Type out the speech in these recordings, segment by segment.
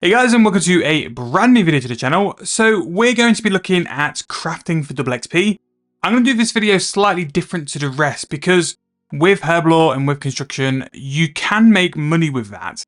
Hey guys, and welcome to a brand new video to the channel. So we're going to be looking at crafting for double XP. I'm going to do this video slightly different to the rest because with Herblore and with construction, you can make money with that.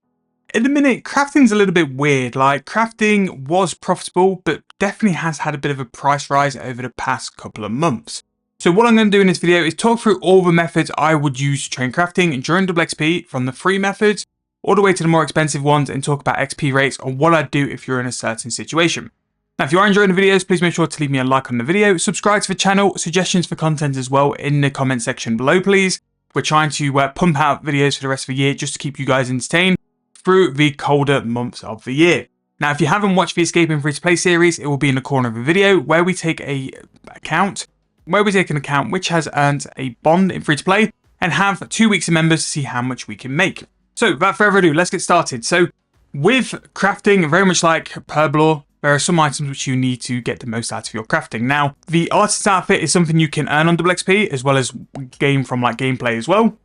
At the minute, crafting's a little bit weird. Like, crafting was profitable, but definitely has had a bit of a price rise over the past couple of months. So what I'm going to do in this video is talk through all the methods I would use to train crafting during double XP, from the free methods all the way to the more expensive ones, and talk about XP rates and what I'd do if you're in a certain situation. Now, if you are enjoying the videos, please make sure to leave me a like on the video, subscribe to the channel, suggestions for content as well in the comment section below, please. We're trying to pump out videos for the rest of the year just to keep you guys entertained through the colder months of the year. Now, if you haven't watched the Escaping Free-to-Play series, it will be in the corner of the video where we take an account which has earned a bond in free-to-play and have 2 weeks of members to see how much we can make. So without further ado, let's get started. So with crafting, very much like Herblore, there are some items which you need to get the most out of your crafting. Now, the artist outfit is something you can earn on double XP as well as gain from like gameplay as well.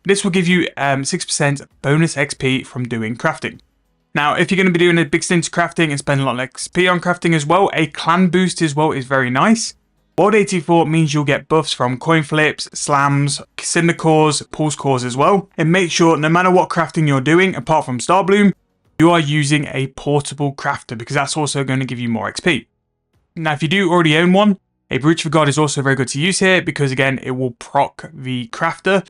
This will give you 6% bonus XP from doing crafting. Now, if you're going to be doing a big stint to crafting and spend a lot of XP on crafting as well, a clan boost as well is very nice. World 84 means you'll get buffs from coin flips, slams, cinder cores, pulse cores as well. And make sure no matter what crafting you're doing, apart from Star Bloom, you are using a portable crafter because that's also going to give you more XP. Now, if you do already own one, a Brooch for God is also very good to use here because again, it will proc the crafter.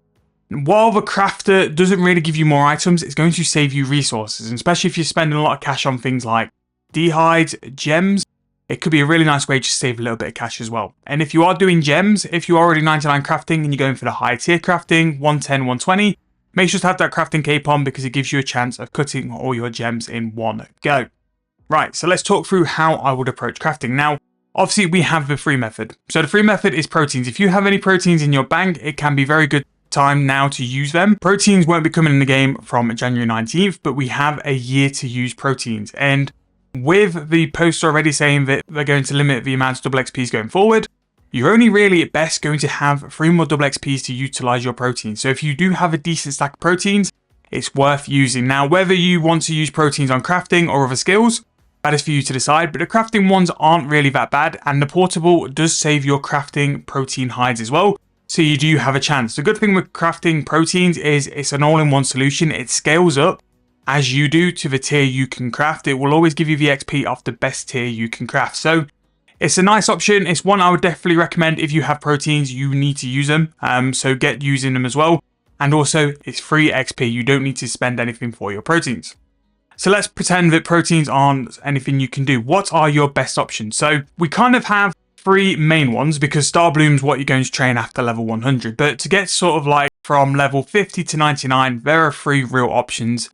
While the crafter doesn't really give you more items, it's going to save you resources, and especially if you're spending a lot of cash on things like D-hides, gems. It could be a really nice way to save a little bit of cash as well. And if you are doing gems, if you're already 99 crafting and you're going for the high tier crafting, 110, 120, make sure to have that crafting cape on because it gives you a chance of cutting all your gems in one go. Right, so let's talk through how I would approach crafting. Now, obviously we have the free method. So the free method is proteins. If you have any proteins in your bank, it can be very good time now to use them. Proteins won't be coming in the game from January 19th, but we have a year to use proteins. And with the post already saying that they're going to limit the amount of double XPs going forward, you're only really at best going to have 3 more double XPs to utilize your proteins. So if you do have a decent stack of proteins, it's worth using. Now, whether you want to use proteins on crafting or other skills, that is for you to decide, but the crafting ones aren't really that bad, and the portable does save your crafting protein hides as well. So you do have a chance. The good thing with crafting proteins is it's an all-in-one solution. It scales up as you do to the tier you can craft. It will always give you the XP off the best tier you can craft. So it's a nice option. It's one I would definitely recommend. If you have proteins, you need to use them. So get using them as well. And also it's free XP. You don't need to spend anything for your proteins. So let's pretend that proteins aren't anything you can do. What are your best options? So we kind of have 3 main ones because Star Bloom's what you're going to train after level 100. But to get sort of like from level 50 to 99, there are 3 real options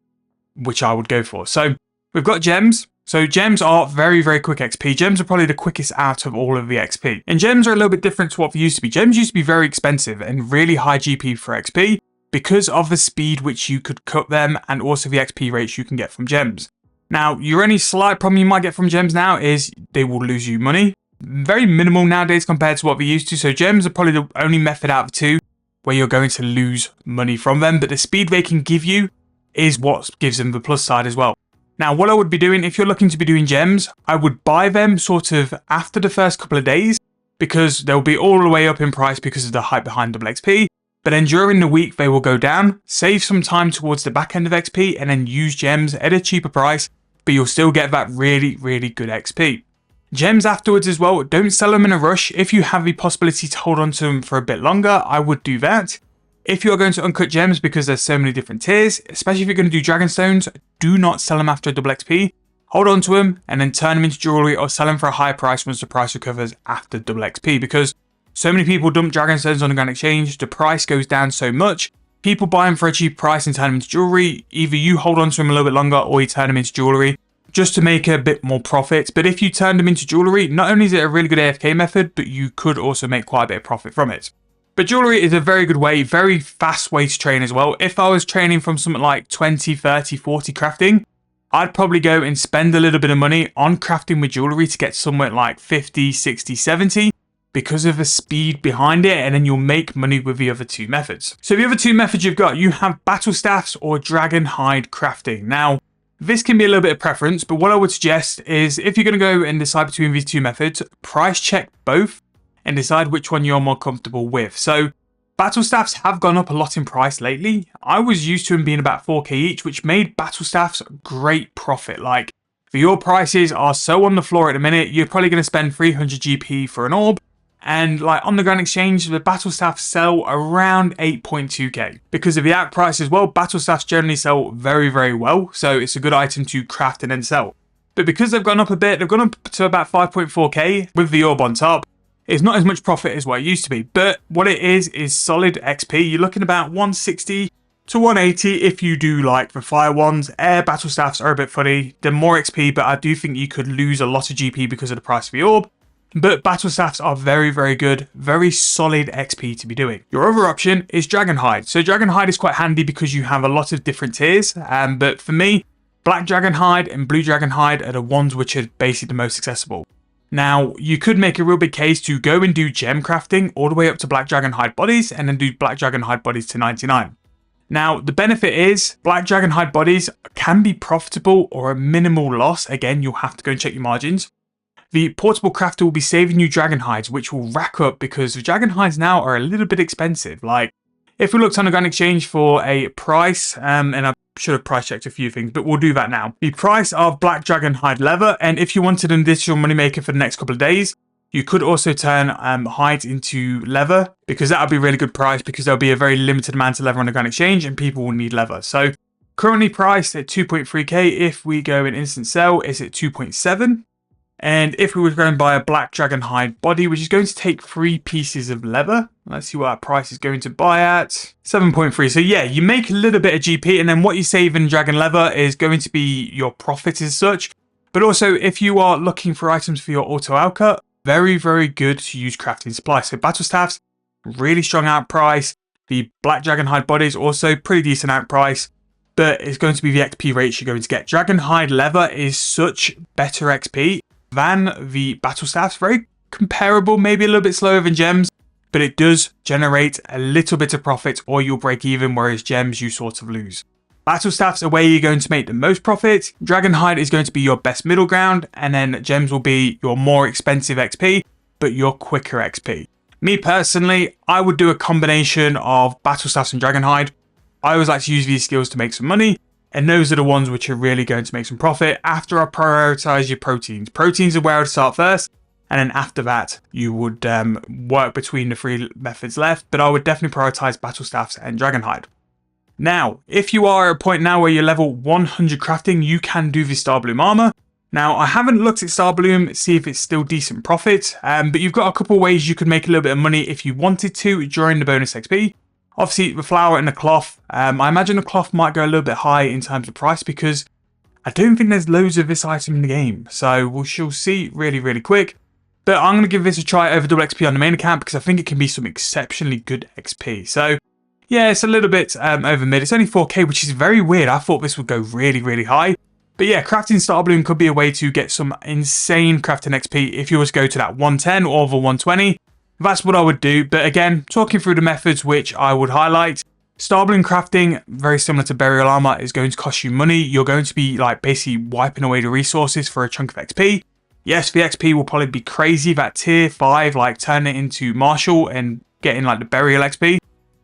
which I would go for. So we've got gems. So gems are very, very quick XP. Gems are probably the quickest out of all of the XP. And gems are a little bit different to what they used to be. Gems used to be very expensive and really high GP for XP because of the speed which you could cut them and also the XP rates you can get from gems. Now, your only slight problem you might get from gems now is they will lose you money. Very minimal nowadays compared to what we used to. So gems are probably the only method out of 2 where you're going to lose money from them, but the speed they can give you is what gives them the plus side as well. Now, what I would be doing if you're looking to be doing gems, I would buy them sort of after the first couple of days because they'll be all the way up in price because of the hype behind double XP. But then during the week, they will go down, save some time towards the back end of XP and then use gems at a cheaper price, but you'll still get that really, really good XP. Gems afterwards as well, don't sell them in a rush. If you have the possibility to hold on to them for a bit longer, I would do that. If you're going to uncut gems because there's so many different tiers, especially if you're going to do Dragonstones, do not sell them after a double XP. Hold on to them and then turn them into jewelry or sell them for a higher price once the price recovers after double XP, because so many people dump Dragonstones on the Grand Exchange, the price goes down so much, people buy them for a cheap price and turn them into jewelry. Either you hold on to them a little bit longer or you turn them into jewelry just to make a bit more profit. But if you turn them into jewelry, not only is it a really good AFK method, but you could also make quite a bit of profit from it. But jewelry is a very good way, very fast way to train as well. If I was training from something like 20, 30, 40 crafting, I'd probably go and spend a little bit of money on crafting with jewelry to get somewhere like 50, 60, 70 because of the speed behind it, and then you'll make money with the other 2 methods. So the other 2 methods you have battle staffs or dragon hide crafting. Now, This can be a little bit of preference, but what I would suggest is if you're going to go and decide between these two methods, price check both and decide which one you're more comfortable with. So battle staffs have gone up a lot in price lately. I was used to them being about 4k each, which made battle staffs great profit. Like, your prices are so on the floor at the minute, you're probably going to spend 300 GP for an orb. And like on the Grand Exchange, the battle staffs sell around 8.2k. Because of the out price as well, battle staffs generally sell very, very well. So it's a good item to craft and then sell. But because they've gone up a bit, they've gone up to about 5.4k with the orb on top. It's not as much profit as what it used to be. But what it is solid XP. You're looking about 160 to 180 if you do like the fire ones. Air battle staffs are a bit funny. They're more XP, but I do think you could lose a lot of GP because of the price of the orb. But battle staffs are very, very good, very solid XP to be doing. Your other option is Dragon Hide. So Dragon Hide is quite handy because you have a lot of different tiers. But for me, Black Dragon Hide and Blue Dragon Hide are the ones which are basically the most accessible. Now, you could make a real big case to go and do gem crafting all the way up to Black Dragon Hide bodies and then do Black Dragon Hide bodies to 99. Now, the benefit is Black Dragon Hide bodies can be profitable or a minimal loss. Again, you'll have to go and check your margins. The portable crafter will be saving you dragon hides, which will rack up because the dragon hides now are a little bit expensive. Like, if we looked on the Grand Exchange for a price, and I should have price checked a few things, but we'll do that now. The price of black dragon hide leather, and if you wanted an additional moneymaker for the next couple of days, you could also turn hides into leather, because that would be a really good price because there'll be a very limited amount of leather on the Grand Exchange and people will need leather. So currently priced at 2.3k. If we go in instant sell, it's at 2.7. And if we were going to buy a black dragon hide body, which is going to take 3 pieces of leather, let's see what our price is going to buy at, 7.3. So yeah, you make a little bit of GP, and then what you save in dragon leather is going to be your profit as such. But also, if you are looking for items for your auto outcut, very, very good to use crafting supply. So battle staffs, really strong out price. The black dragon hide bodies, also pretty decent out price. But it's going to be the XP rates you're going to get. Dragon hide leather is such better XP than the battle staffs. Very comparable, maybe a little bit slower than gems, but it does generate a little bit of profit or you'll break even, whereas gems you sort of lose. Battle staffs are where you're going to make the most profit. Dragon hide is going to be your best middle ground, and then gems will be your more expensive XP, but your quicker XP. Me personally, I would do a combination of battle staffs and dragon hide. I always like to use these skills to make some money, and those are the ones which are really going to make some profit after I prioritize your proteins. Proteins are where I'd start first, and then after that, you would work between the 3 methods left, but I would definitely prioritize battle staffs and dragon hide. Now, if you are at a point now where you're level 100 crafting, you can do the Star Bloom armor. Now, I haven't looked at Star Bloom, see if it's still decent profit, but you've got a couple ways you could make a little bit of money if you wanted to during the bonus XP. Obviously, the flower and the cloth, I imagine the cloth might go a little bit high in terms of price because I don't think there's loads of this item in the game. So we shall see really, really quick. But I'm going to give this a try over double XP on the main account because I think it can be some exceptionally good XP. So yeah, it's a little bit over mid. It's only 4k, which is very weird. I thought this would go really, really high. But yeah, crafting Star Bloom could be a way to get some insane crafting XP if you were to go to that 110 or the 120. That's what I would do, but again, talking through the methods which I would highlight. Star Bloom crafting, very similar to burial armor, is going to cost you money. You're going to be like basically wiping away the resources for a chunk of XP. Yes, the XP will probably be crazy. That tier 5, like turning it into martial and getting like the burial XP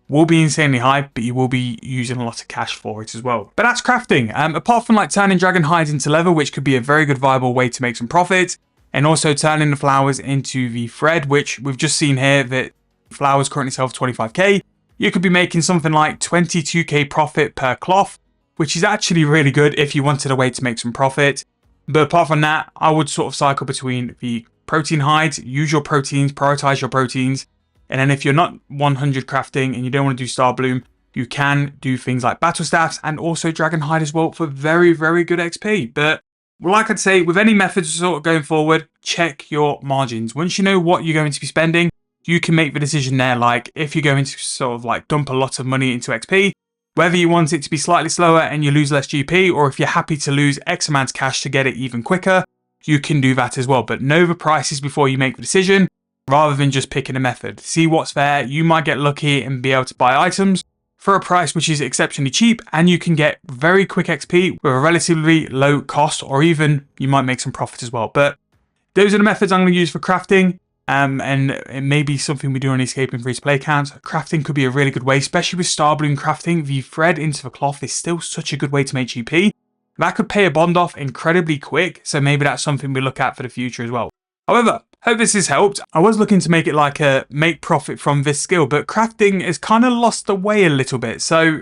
will be insanely high, but you will be using a lot of cash for it as well. But that's crafting. Apart from like turning dragon hides into leather, which could be a very good viable way to make some profit. And also turning the flowers into the thread, which we've just seen here that flowers currently sell for 25k. You could be making something like 22k profit per cloth, which is actually really good if you wanted a way to make some profit. But apart from that, I would sort of cycle between the protein hides, use your proteins, prioritize your proteins. And then if you're not 100 crafting and you don't want to do Star Bloom, you can do things like battle staffs and also dragon hide as well for very, very good XP. But well, like I'd say, with any methods sort of going forward, check your margins. Once you know what you're going to be spending, you can make the decision there. Like if you're going to sort of like dump a lot of money into XP, whether you want it to be slightly slower and you lose less GP, or if you're happy to lose X amount of cash to get it even quicker, you can do that as well. But know the prices before you make the decision, rather than just picking a method. See what's there. You might get lucky and be able to buy items, for a price which is exceptionally cheap, and you can get very quick XP with a relatively low cost, or even you might make some profit as well. But those are the methods I'm going to use for crafting. And it may be something we do on escaping free-to-play accounts. Crafting could be a really good way, especially with star balloon crafting. The thread into the cloth is still such a good way to make GP. That could pay a bond off incredibly quick, so maybe that's something we look at for the future as well. However, hope this has helped. I was looking to make it like a make profit from this skill, but crafting has kind of lost the way a little bit. So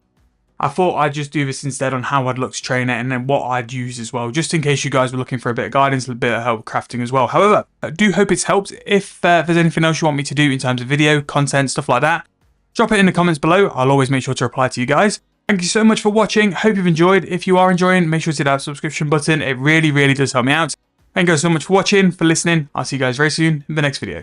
I thought I'd just do this instead on how I'd look to train it and then what I'd use as well, just in case you guys were looking for a bit of guidance, a bit of help with crafting as well. However, I do hope it's helped. If there's anything else you want me to do in terms of video, content, stuff like that, drop it in the comments below. I'll always make sure to reply to you guys. Thank you so much for watching. Hope you've enjoyed. If you are enjoying, make sure to hit that subscription button. It really, really does help me out. Thank you guys so much for watching, for listening. I'll see you guys very soon in the next video.